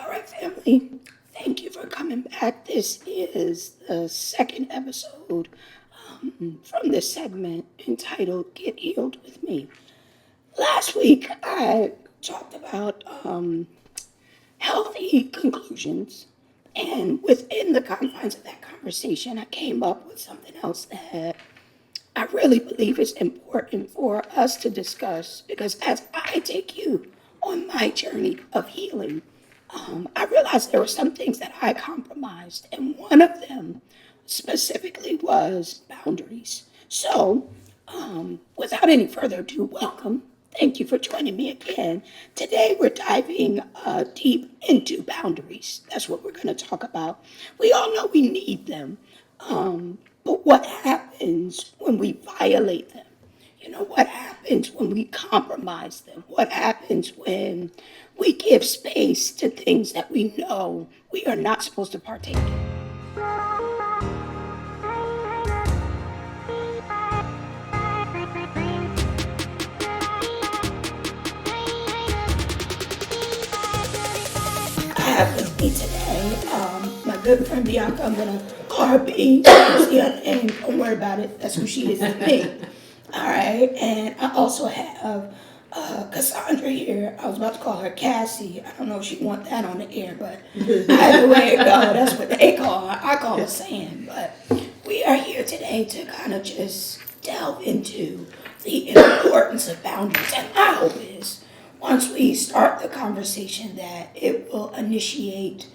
All right, family. Thank you for coming back. This is the second episode from this segment entitled Get Healed with Me. Last week, I talked about healthy conclusions, and within the confines of that conversation, I came up with something else that I really believe is important for us to discuss because as I take you on my journey of healing, I realized there were some things that I compromised, and one of them specifically was boundaries. So, without any further ado, welcome. Thank you for joining me again. Today, we're diving deep into boundaries. That's what we're going to talk about. We all know we need them, but what happens when we violate them? You know, what happens when we compromise them? What happens when we give space to things that we know we are not supposed to partake in? I have with me today my good friend Bianca. I'm going to call her B. That's the other name. Don't worry about it. That's who she is to me. All right. And I also have Cassandra here. I was about to call her Cassie. I don't know if she want that on the air, but either way it go, that's what they call her. I call her Sam. But we are here today to kind of just delve into the importance of boundaries. And my hope is once we start the conversation that it will initiate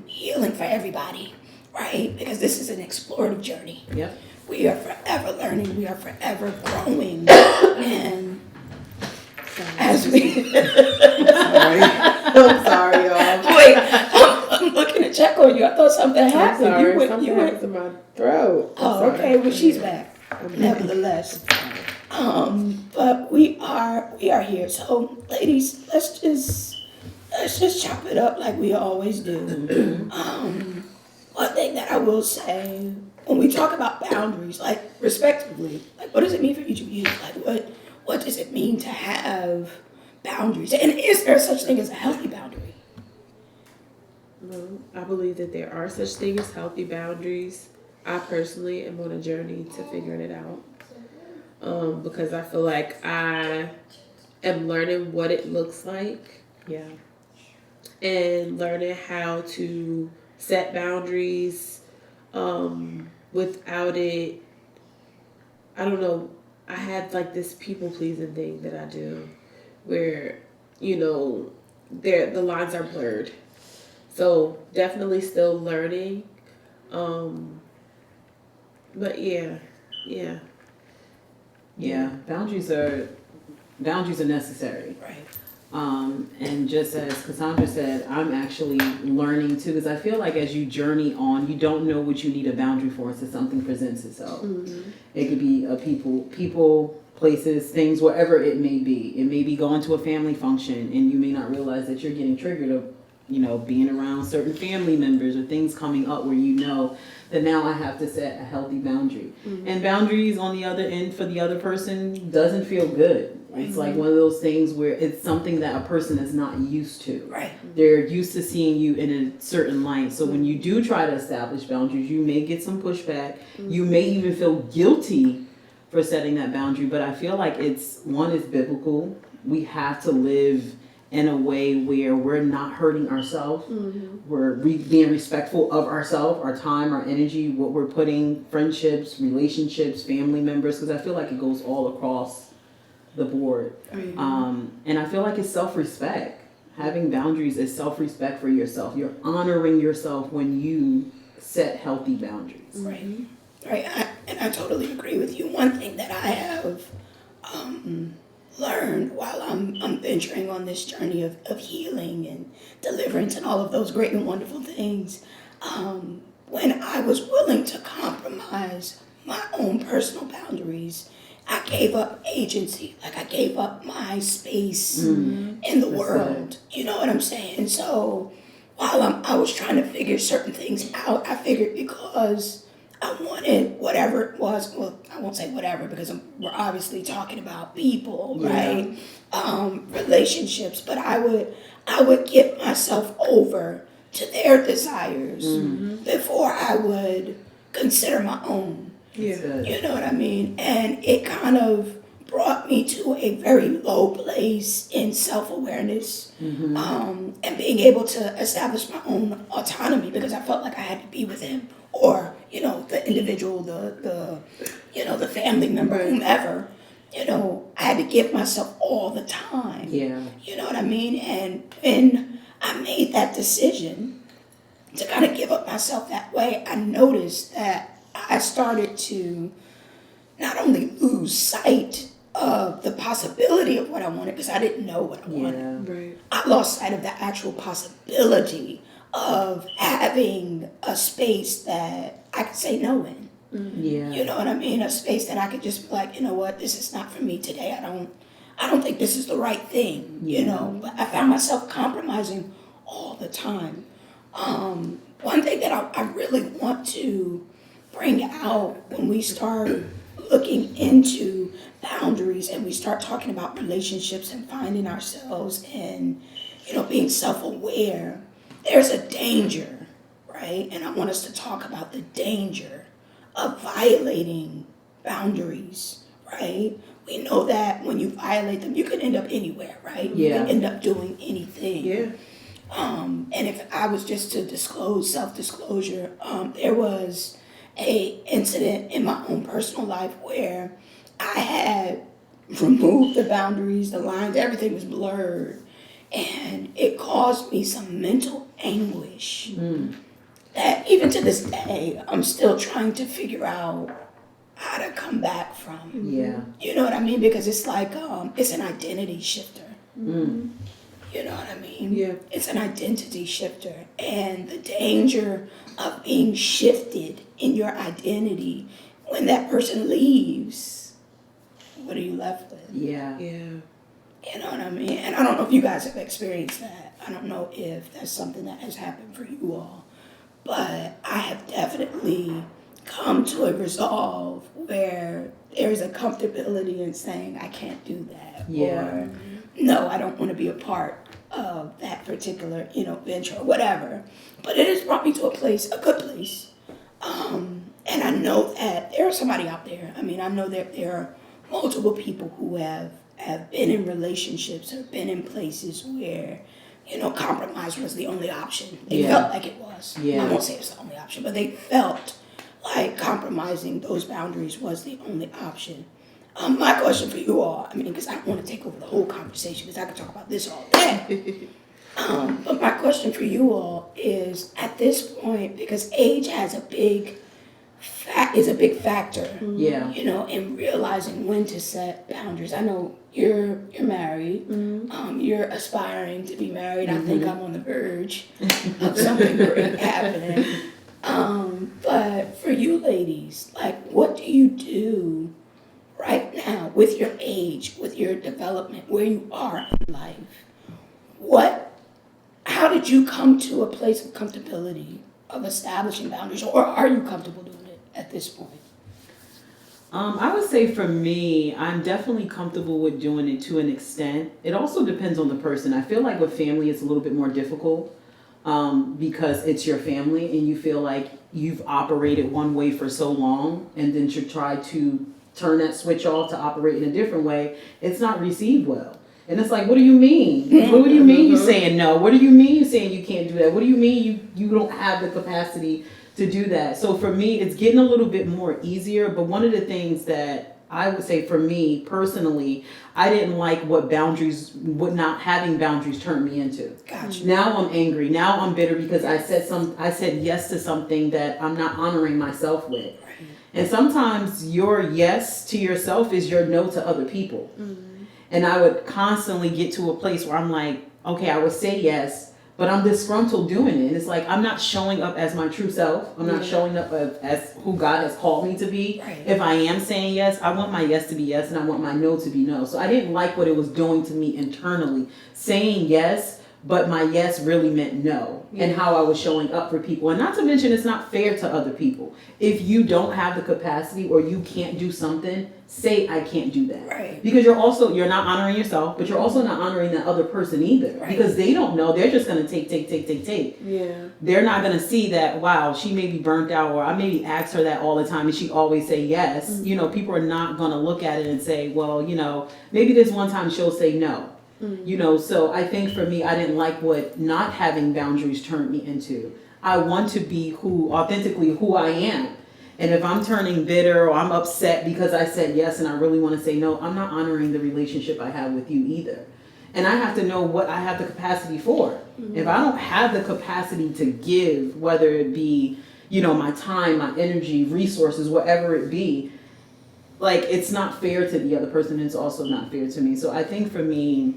healing for everybody, right? Because this is an explorative journey. Yep. We are forever learning. We are forever growing. And as we... I'm sorry, y'all. Wait, I'm looking to check on you. I thought something happened. I'm sorry. You Something went... happens in my throat. Oh, okay. Well, she's back. Nevertheless. But we are here. So, ladies, let's just chop it up like we always do. One thing that I will say when we talk about boundaries, like respectively, like what does it mean for each of you? Like what does it mean to have boundaries? And is there such thing as a healthy boundary? Well, I believe that there are such things as healthy boundaries. I personally am on a journey to figuring it out. Because I feel like I am learning what it looks like. Yeah. And learning how to set boundaries without it. I don't know. I had like this people pleasing thing that I do where, the lines are blurred. So definitely still learning. But yeah. Yeah, boundaries are necessary. Right. And just as Cassandra said, I'm actually learning too, because I feel like as you journey on, you don't know what you need a boundary for until something presents itself. Mm-hmm. It could be a people, places, things, wherever it may be. It may be going to a family function, and you may not realize that you're getting triggered of, being around certain family members or things coming up where you know that now I have to set a healthy boundary. Mm-hmm. And boundaries on the other end for the other person doesn't feel good. It's mm-hmm. like one of those things where it's something that a person is not used to. Right. They're used to seeing you in a certain light. So when you do try to establish boundaries, you may get some pushback. Mm-hmm. You may even feel guilty for setting that boundary. But I feel like it's biblical. We have to live in a way where we're not hurting ourselves. Mm-hmm. We're being respectful of ourselves, our time, our energy, what we're putting, friendships, relationships, family members, because I feel like it goes all across the board. Mm-hmm. And I feel like it's self-respect. Having boundaries is self-respect for yourself. You're honoring yourself when you set healthy boundaries. Right. Right. And I totally agree with you. One thing that I have learned while I'm venturing on this journey of healing and deliverance and all of those great and wonderful things, when I was willing to compromise my own personal boundaries, I gave up agency. Like I gave up my space in the world. You know what I'm saying? So while I was trying to figure certain things out, I figured because I wanted whatever it was. Well, I won't say whatever because we're obviously talking about people, right? Relationships. But I would give myself over to their desires before I would consider my own. Yeah. You know what I mean? And it kind of brought me to a very low place in self-awareness, and being able to establish my own autonomy because I felt like I had to be with him or, the individual, the family member, Right. whomever. I had to give myself all the time. Yeah. You know what I mean? And when I made that decision to kind of give up myself that way, I noticed that I started to not only lose sight of the possibility of what I wanted, because I didn't know what I wanted. Yeah. Right. I lost sight of the actual possibility of having a space that I could say no in. Yeah. You know what I mean? A space that I could just be like, you know what, this is not for me today. I don't think this is the right thing. But I found myself compromising all the time. One thing that I really want to bring out when we start looking into boundaries and we start talking about relationships and finding ourselves and, being self-aware, there's a danger, right? And I want us to talk about the danger of violating boundaries, right? We know that when you violate them, you can end up anywhere, right? You Yeah. can end up doing anything. Yeah. And if I was just to disclose self-disclosure, there was a incident in my own personal life where I had removed the boundaries, the lines, everything was blurred, and it caused me some mental anguish that even to this day I'm still trying to figure out how to come back from. Yeah. You know what I mean? Because it's like it's an identity shifter. You know what I mean? Yeah. It's an identity shifter. And the danger of being shifted in your identity, when that person leaves, what are you left with? Yeah. Yeah. You know what I mean? And I don't know if you guys have experienced that. I don't know if that's something that has happened for you all. But I have definitely come to a resolve where there's a comfortability in saying, I can't do that. Yeah. Or, no, I don't want to be a part of that particular, venture or whatever. But it has brought me to a good place. And I know that there is somebody out there. I mean, I know that there are multiple people who have been in relationships or been in places where, compromise was the only option. They Yeah. felt like it was. Yeah. I won't say it's the only option, but they felt like compromising those boundaries was the only option. My question for you all, because I don't want to take over the whole conversation because I could talk about this all day. But my question for you all is, at this point, because age has is a big factor, Yeah. in realizing when to set boundaries. I know you're married, you're aspiring to be married. I think I'm on the verge of something great happening. But for you ladies, like, what do you do right now with your age, with your development, where you are in life? How did you come to a place of comfortability of establishing boundaries, or are you comfortable doing it at this point? I would say for me, I'm definitely comfortable with doing it to an extent. It also depends on the person. I feel like with family, it's a little bit more difficult because it's your family and you feel like you've operated one way for so long, and then to try to turn that switch off to operate in a different way, it's not received well. And it's like, what do you mean? What do you mean you saying no? What do you mean you saying you can't do that? What do you mean you don't have the capacity to do that? So for me, it's getting a little bit more easier. But one of the things that I would say for me personally, I didn't like what not having boundaries turned me into. Gotcha. Now I'm angry. Now I'm bitter because I said yes to something that I'm not honoring myself with. And sometimes your yes to yourself is your no to other people. And I would constantly get to a place where I'm like, okay, I would say yes, but I'm disgruntled doing it. And it's like, I'm not showing up as my true self. I'm not showing up as who God has called me to be. Right. If I am saying yes, I want my yes to be yes and I want my no to be no. So I didn't like what it was doing to me internally. Saying yes, but my yes really meant no, and how I was showing up for people. And not to mention, it's not fair to other people. If you don't have the capacity or you can't do something, say I can't do that. Right. Because you're not honoring yourself, but you're also not honoring that other person either. Right. Because they don't know. They're just going to take. Yeah. They're not going to see that, wow, she may be burnt out, or I maybe ask her that all the time and she always say yes. Mm-hmm. You know, people are not going to look at it and say, well, you know, maybe this one time she'll say no. Mm-hmm. You know, so I think for me, I didn't like what not having boundaries turned me into. I want to be authentically who I am. And if I'm turning bitter or I'm upset because I said yes and I really want to say no, I'm not honoring the relationship I have with you either. And I have to know what I have the capacity for. Mm-hmm. If I don't have the capacity to give, whether it be, you know, my time, my energy, resources, whatever it be, like, it's not fair to the other person. It's also not fair to me. So I think for me,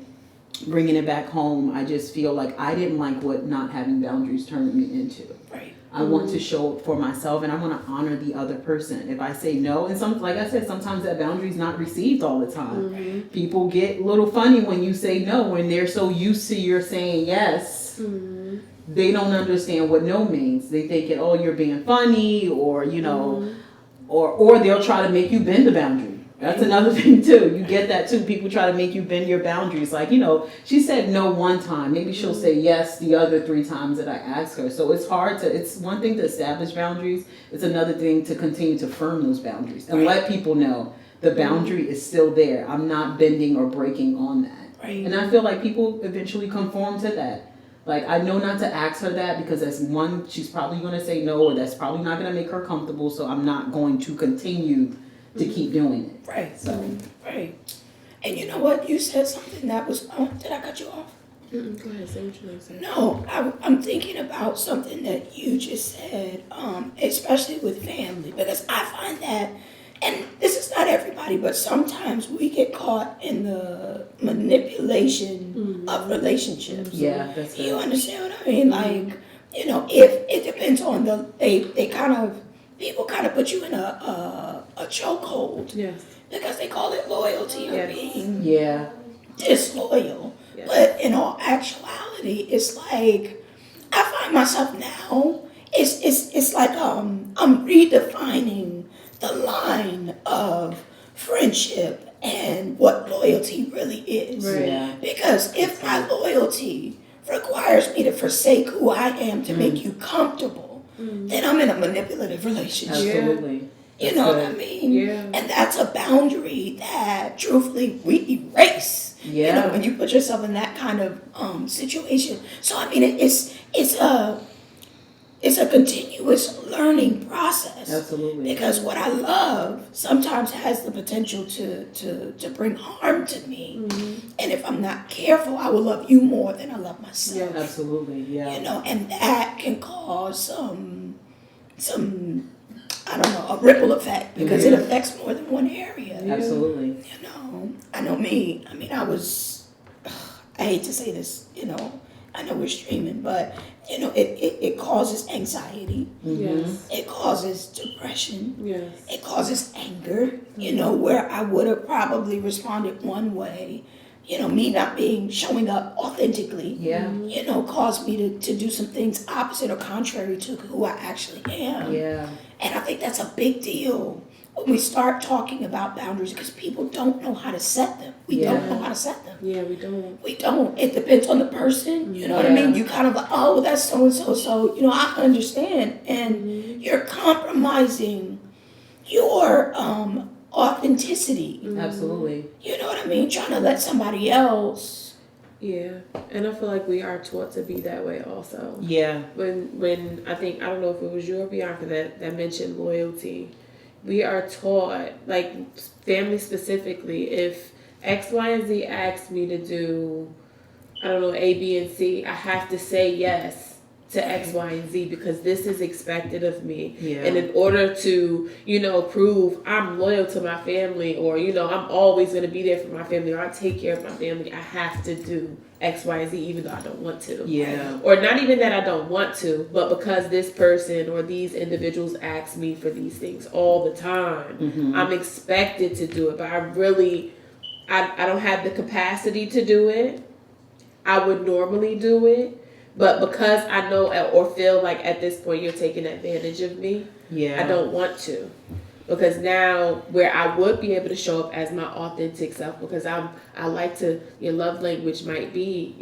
bringing it back home, I just feel like I didn't like what not having boundaries turned me into. Right. I want to show up for myself, and I want to honor the other person. If I say no, and like I said, sometimes that boundary is not received all the time. Mm-hmm. People get a little funny when you say no, when they're so used to your saying yes. Mm-hmm. They don't understand what no means. They think it, oh, you're being funny, or you know, or they'll try to make you bend the boundary. That's another thing too. You get that too. People try to make you bend your boundaries. Like, you know, she said no one time. Maybe she'll say yes the other 3 times that I ask her. So it's one thing to establish boundaries. It's another thing to continue to firm those boundaries and let people know the boundary is still there. I'm not bending or breaking on that. Right. And I feel like people eventually conform to that. Like, I know not to ask her that because that's one, she's probably going to say no, or that's probably not going to make her comfortable. So I'm not going to continue to keep doing it. Right. So, right. And you know what? You said something that was, did I cut you off? Go ahead, say what you want to say. No, I'm thinking about something that you just said, especially with family, because I find that, and this is not everybody, but sometimes we get caught in the manipulation of relationships. Yeah, that's good. You understand what I mean? Like, you know, if it depends on people kind of put you in a chokehold. Yes. Because they call it loyalty or being disloyal. Yes. But in all actuality, it's like, I find myself now, it's like I'm redefining the line of friendship and what loyalty really is. Right. Yeah. Because if my loyalty requires me to forsake who I am to make you comfortable, then I'm in a manipulative relationship. Absolutely. You know what I mean? Yeah. And that's a boundary that, truthfully, we erase. Yeah. You know, when you put yourself in that kind of situation. So, I mean, it's a continuous learning process. Absolutely. Because what I love sometimes has the potential to bring harm to me. Mm-hmm. And if I'm not careful, I will love you more than I love myself. Yeah, absolutely. Yeah. You know, and that can cause some I don't know, a ripple effect, because it affects more than one area. Yeah. Absolutely. You know, I know me. I mean, I hate to say this, you know, I know we're streaming, but, you know, it causes anxiety. Yes. It causes depression. Yes. It causes anger, you know, where I would have probably responded one way. You know, me not showing up authentically, you know, caused me to do some things opposite or contrary to who I actually am. Yeah. And I think that's a big deal when we start talking about boundaries, because people don't know how to set them. We don't know how to set them. Yeah, we don't. We don't. It depends on the person. You know what I mean? You kind of like, oh, well, that's so-and-so. So, you know, I understand. And you're compromising your authenticity. Absolutely. You know what I mean? Trying to let somebody else. Yeah, and I feel like we are taught to be that way also. Yeah. When I think, I don't know if it was you or Bianca that mentioned loyalty. We are taught, like family specifically, if X, Y, and Z asks me to do, I don't know, A, B, and C, I have to say yes to X, Y, and Z because this is expected of me. Yeah. And in order to, you know, prove I'm loyal to my family, or, you know, I'm always going to be there for my family, or I take care of my family, I have to do X, Y, and Z even though I don't want to. Yeah. Or not even that I don't want to, but because this person or these individuals ask me for these things all the time, I'm expected to do it, but I don't have the capacity to do it. I would normally do it, but because I know or feel like at this point you're taking advantage of me, Yeah. I don't want to. Because now where I would be able to show up as my authentic self, because I like to, your love language might be,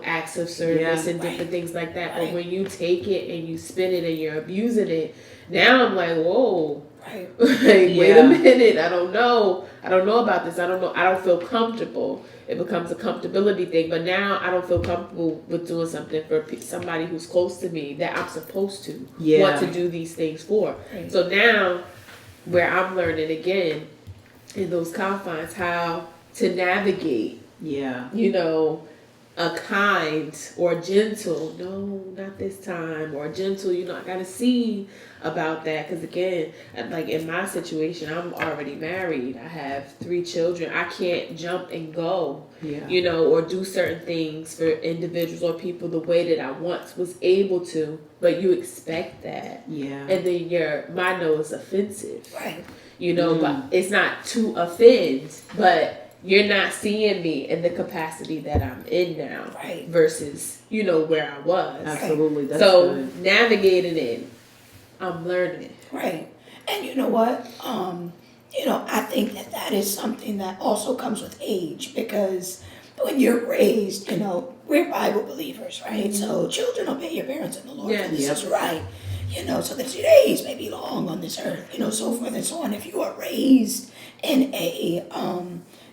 acts of service and different things like that. But when you take it and you spin it and you're abusing it, now I'm like, whoa. Right. Wait a minute. I don't know about this. I don't feel comfortable. It becomes a comfortability thing. But now I don't feel comfortable with doing something for somebody who's close to me that I'm supposed to want to do these things for. Right. So now, where I'm learning again in those confines how to navigate. Yeah. A kind or gentle, no, not this time, or gentle, I gotta see about that. Because again, like in my situation, I'm already married. I have 3 children. I can't jump and go, or do certain things for individuals or people the way that I once was able to. But you expect that. Yeah. And then my no is offensive. Right. But it's not to offend, but you're not seeing me in the capacity that I'm in now, right? Versus, where I was. Absolutely. That's so good. Navigating it, I'm learning. Right. And you know what? I think that is something that also comes with age, because when you're raised, we're Bible believers, right? Mm-hmm. So children obey your parents in the Lord, and this is right. So that your days may be long on this earth, so forth and so on. If you are raised in a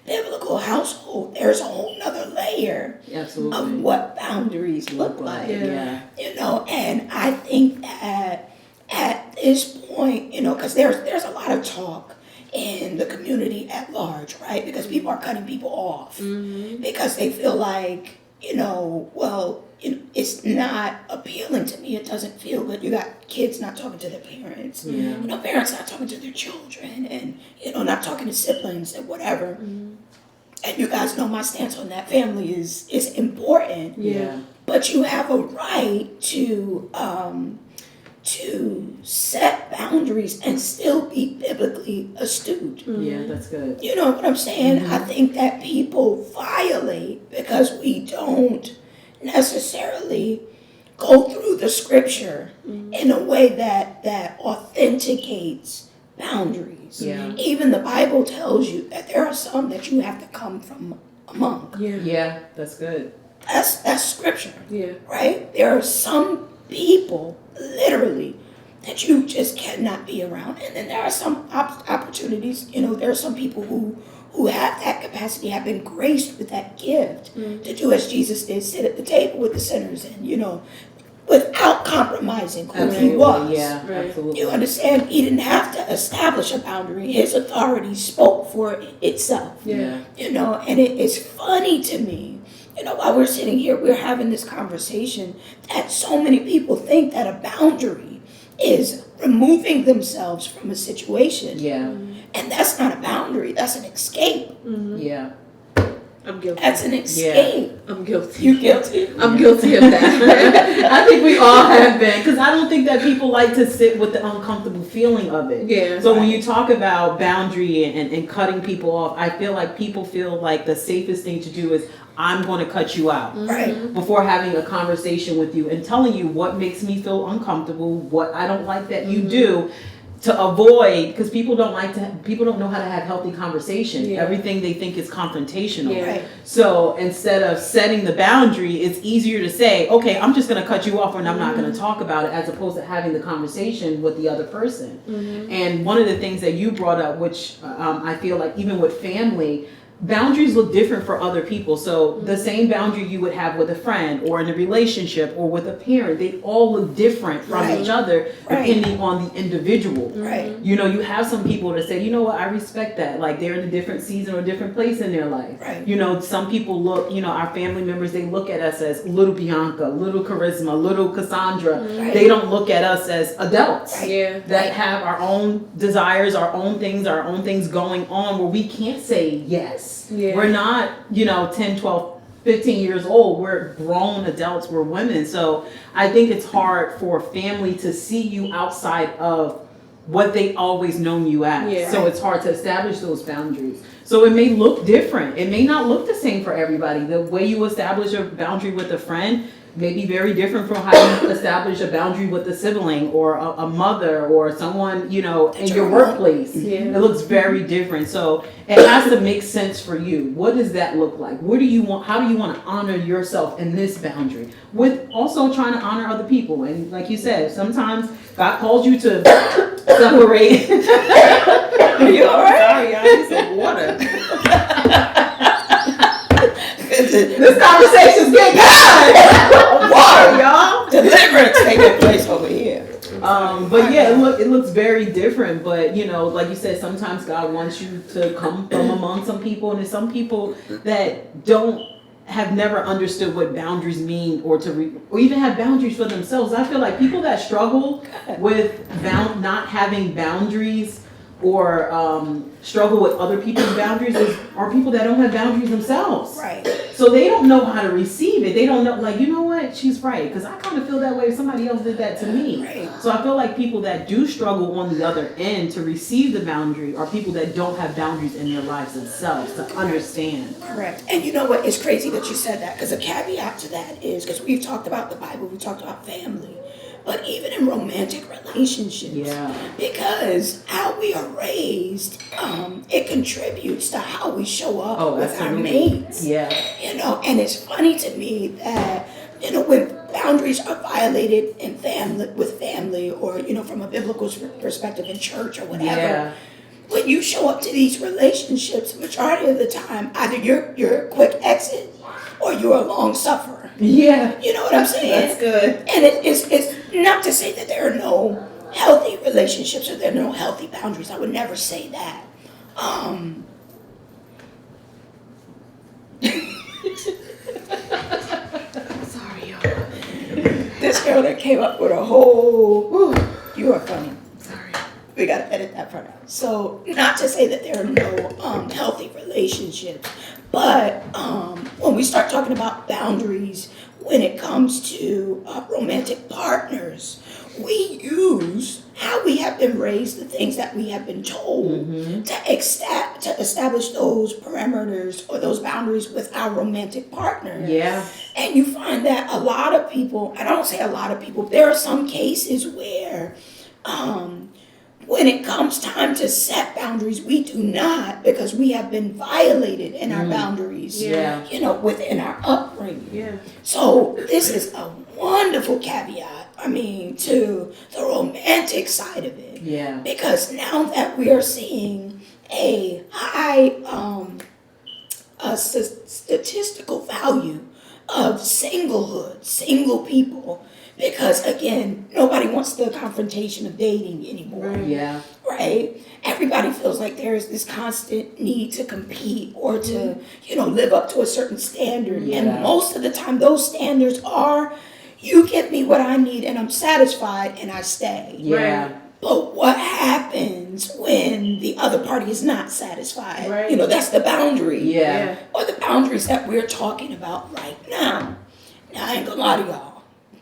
biblical household, there's a whole nother layer of what boundaries look like. Yeah. And I think that at this point, because there's a lot of talk in the community at large, right? Because people are cutting people off because they feel like, it's not appealing to me. It doesn't feel good. You got kids not talking to their parents, parents not talking to their children, and, not talking to siblings and whatever. And you guys know my stance on that. Family is important. Yeah. But you have a right to set boundaries and still be biblically astute. Yeah, that's good. You know what I'm saying? Mm-hmm. I think that people violate because we don't necessarily go through the scripture in a way that authenticates boundaries. Yeah. Even the Bible tells you that there are some that you have to come from among. Yeah, that's good. That's scripture. Yeah. Right? There are some people, literally, that you just cannot be around. And then there are some opportunities, there are some people who have that capacity, have been graced with that gift to do as Jesus did, sit at the table with the sinners and, without compromising who he was. Yeah, absolutely. You understand? He didn't have to establish a boundary. His authority spoke for itself. Yeah. And it is funny to me, while we're sitting here, we're having this conversation, that so many people think that a boundary is removing themselves from a situation. Yeah. And that's not a boundary. That's an escape. Mm-hmm. Yeah. I'm guilty. That's an escape. Yeah. I'm guilty. You guilty? I'm guilty of that. I think we all have been, because I don't think that people like to sit with the uncomfortable feeling of it. Yeah. So when you talk about boundary and cutting people off, I feel like people feel like the safest thing to do is, I'm going to cut you out before having a conversation with you and telling you what makes me feel uncomfortable, what I don't like that you do, to avoid, because people don't know how to have healthy conversation. Yeah. Everything they think is confrontational. Yeah. Right. So instead of setting the boundary, it's easier to say, okay, I'm just going to cut you off and I'm not going to talk about it, as opposed to having the conversation with the other person. And one of the things that you brought up, which I feel like even with family, boundaries look different for other people. So the same boundary you would have with a friend or in a relationship or with a parent, they all look different from each other depending on the individual. Right. You have some people that say, I respect that. Like, they're in a different season or different place in their life. Right. Some people look, our family members, they look at us as little Bianca, little Charisma, little Cassandra. Right. They don't look at us as adults that have our own desires, our own things going on, where we can't say yes. Yeah. We're not, 10, 12, 15 years old. We're grown adults. We're women. So I think it's hard for family to see you outside of what they always known you as. Yeah. So it's hard to establish those boundaries. So it may look different. It may not look the same for everybody. The way you establish a boundary with a friend may be very different from how you establish a boundary with a sibling or a mother or someone, you know, in your workplace. Yeah. It looks very different. So it has to make sense for you. What does that look like? What do you want? How do you want to honor yourself in this boundary? With also trying to honor other people. And like you said, sometimes God calls you to separate. You all right? Sorry, I need some water. This conversation's getting good. Water, y'all. Deliverance taking place over here. But yeah, it looks very different. But you know, like you said, sometimes God wants you to come from among some people, and there's some people that have never understood what boundaries mean, or or even have boundaries for themselves. I feel like people that struggle with not having boundaries, or struggle with other people's boundaries are people that don't have boundaries themselves. Right. So they don't know how to receive it. They don't know, like, you know what, she's right. Because I kind of feel that way if somebody else did that to me. Right. So I feel like people that do struggle on the other end to receive the boundary are people that don't have boundaries in their lives themselves to understand. Correct. And you know what? It's crazy that you said that, because a caveat to that is, because we've talked about the Bible, we talked about family, but even in romantic relationships, because how we are raised, it contributes to how we show up with our mates. Yeah. You know, and it's funny to me that, you know, when boundaries are violated in family, or, you know, from a biblical perspective in church or whatever, when you show up to these relationships, majority of the time, either you're a quick exit or you're a long sufferer. Yeah. You know what I'm saying? That's good. And it's not to say that there are no healthy relationships or there are no healthy boundaries. I would never say that. Sorry, y'all. This girl that came up with a whole, you are funny. Sorry. We gotta edit that part out. So, not to say that there are no healthy relationships, but when we start talking about boundaries, when it comes to romantic partners, we use how we have been raised, the things that we have been told, to establish those parameters or those boundaries with our romantic partner. Yeah. And you find that a lot of people, and I don't say a lot of people, there are some cases where when it comes time to set boundaries, we do not, because we have been violated in our boundaries, you know, within our upbringing. Yeah. So this is a wonderful caveat, I mean, to the romantic side of it. Yeah. Because now that we are seeing a high statistical value of singlehood, single people, because again, nobody wants the confrontation of dating anymore. Yeah. Right? Everybody feels like there is this constant need to compete or to, you know, live up to a certain standard. Yeah. And most of the time, those standards are, you give me what I need and I'm satisfied and I stay. Yeah. Right. But what happens when the other party is not satisfied? Right. You know, that's the boundary. Yeah. Or the boundaries that we're talking about right now. Now, I ain't gonna lie to y'all.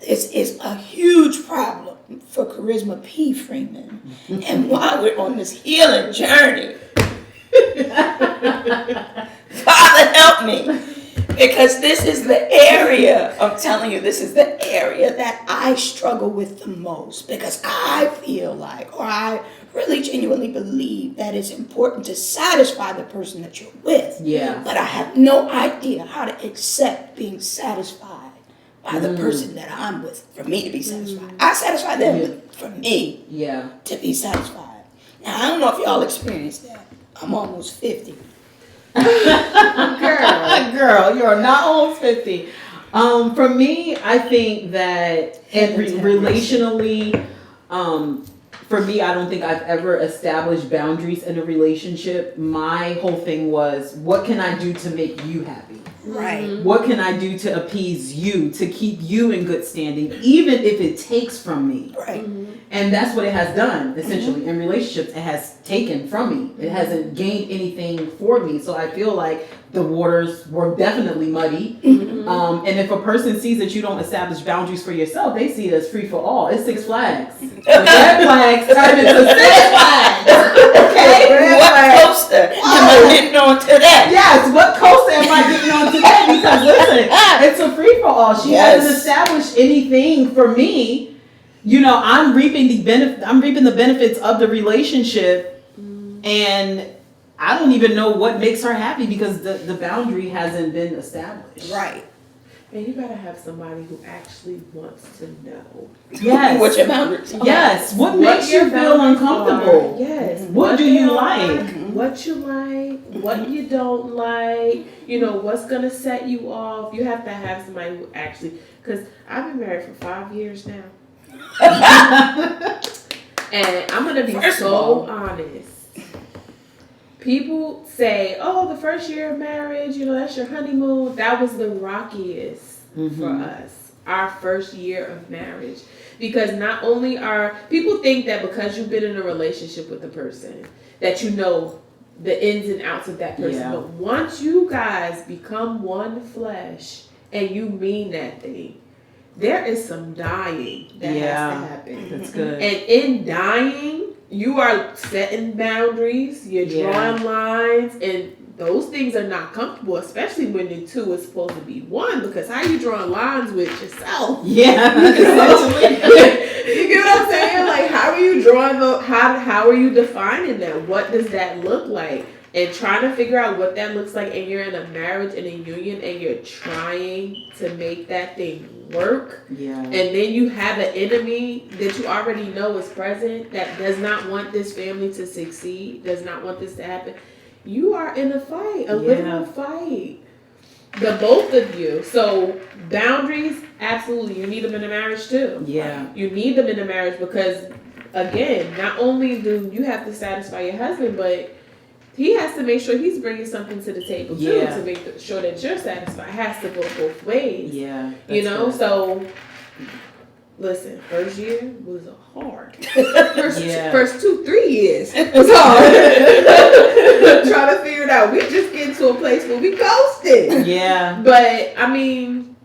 This is a huge problem for Charisma P. Freeman. And while we're on this healing journey, Father, help me. Because this is the area, I'm telling you, this is the area that I struggle with the most. Because I feel like, or I really genuinely believe that it's important to satisfy the person that you're with. Yeah. But I have no idea how to accept being satisfied by the person that I'm with, for me to be satisfied. I satisfy them, but for me to be satisfied. Now, I don't know if y'all experienced that. I'm almost 50. Girl, you are not almost 50. For me, I think that relationally, for me, I don't think I've ever established boundaries in a relationship. My whole thing was, what can I do to make you happy? Right. What can I do to appease you, to keep you in good standing, even if it takes from me? Right. And that's what it has done, essentially. In relationships, it has taken from me. It hasn't gained anything for me. So I feel like the waters were definitely muddy. And if a person sees that you don't establish boundaries for yourself, they see it as free for all. It's Six Flags. Red flags turn into Six Flags. Okay? What coaster am I getting on today? Yes, what coaster am I getting on today? Because listen, it's a free for all. She hasn't established anything for me. You know, I'm reaping the benefits of the relationship, and I don't even know what makes her happy because the boundary hasn't been established. Right. And you gotta have somebody who actually wants to know. Yes. What your boundaries are. Yes. What makes your you feel boundaries uncomfortable? are. Yes. What do you like? What you like, what you don't like, you know, what's gonna set you off. You have to have somebody who actually, because I've been married for 5 years now. And I'm gonna be so honest. People say, oh, the first year of marriage, you know, that's your honeymoon. That was the rockiest for us, our first year of marriage. Because not only are, people think that because you've been in a relationship with the person, that you know the ins and outs of that person. Yeah. But once you guys become one flesh and you mean that thing, there is some dying that has to happen. That's good. And in dying, you are setting boundaries, you're drawing lines, and those things are not comfortable, especially when the two is supposed to be one, because how you drawing lines with yourself? Yeah. You get what I'm saying? Like, how are you drawing how are you defining that? What does that look like? And trying to figure out what that looks like, and you're in a marriage and a union and you're trying to make that thing work. Yeah. And then you have an enemy that you already know is present that does not want this family to succeed, does not want this to happen. You are in a fight, a literal fight. The both of you. So boundaries, absolutely. You need them in a marriage too. Yeah. You need them in a marriage because, again, not only do you have to satisfy your husband, but he has to make sure he's bringing something to the table too, to make sure that you're satisfied. It has to go both ways. Yeah. You know, good. So listen, first year was hard. First 2-3 years was hard. Trying to figure it out. We just get to a place where we ghosted. Yeah. But I mean,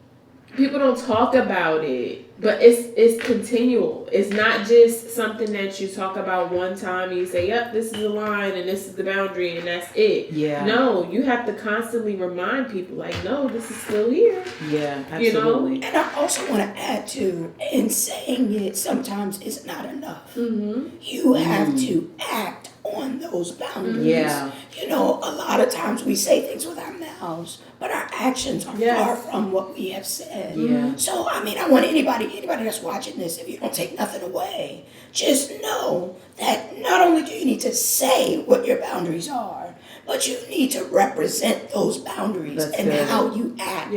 people don't talk about it. But it's continual. It's not just something that you talk about one time and you say, yep, this is the line and this is the boundary and that's it. Yeah. No, you have to constantly remind people like, no, this is still here. Yeah, absolutely. You know? And I also want to add to, in saying it sometimes is not enough. You have to act on those boundaries. Yeah. You know, a lot of times we say things with our mouths, but our actions are far from what we have said. Yeah. So, I mean, I want anybody that's watching this, if you don't take nothing away, just know that not only do you need to say what your boundaries are, but you need to represent those boundaries how you act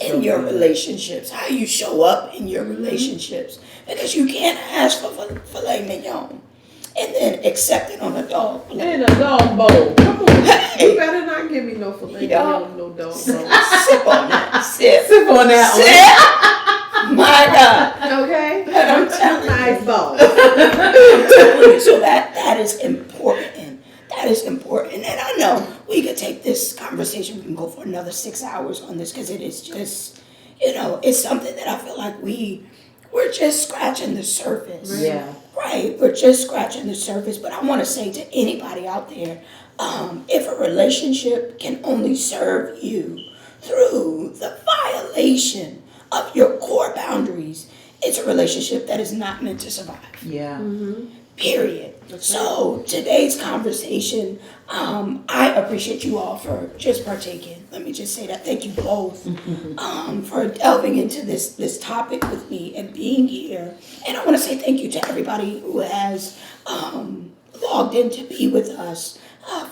in your relationships, how you show up in your relationships. Because you can't ask for filet mignon and then accept it on a dog plate. In a dog bowl. Come on. You better not give me no filet mignon, no dog bowl. Sip on that. Sip on that one. My God. Okay? I'm telling you. Nice bowl. I'm telling you. So that is important. That is important. And I know we could take this conversation, we can go for another 6 hours on this because it is just, you know, it's something that I feel like we're just scratching the surface. Yeah. Right, we're just scratching the surface, but I want to say to anybody out there, if a relationship can only serve you through the violation of your core boundaries, it's a relationship that is not meant to survive. Yeah. Period. So today's conversation, I appreciate you all for just partaking. Let me just say that. Thank you both for delving into this topic with me and being here. And I want to say thank you to everybody who has logged in to be with us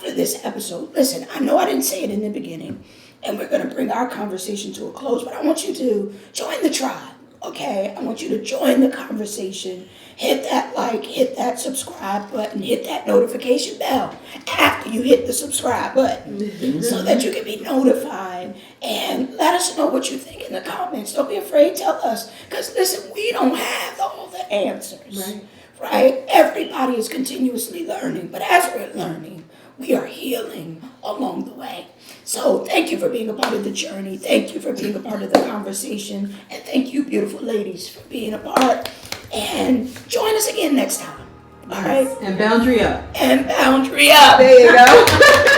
for this episode. Listen, I know I didn't say it in the beginning, and we're going to bring our conversation to a close, but I want you to join the tribe. Okay, I want you to join the conversation. Hit that like, hit that subscribe button, hit that notification bell after you hit the subscribe button so that you can be notified, and let us know what you think in the comments. Don't be afraid, tell us, because listen, we don't have all the answers, right? Everybody is continuously learning, but as we're learning, we are healing along the way. So thank you for being a part of the journey. Thank you for being a part of the conversation. And thank you, beautiful ladies, for being a part. And join us again next time. All right? And boundary up. And boundary up. There you go.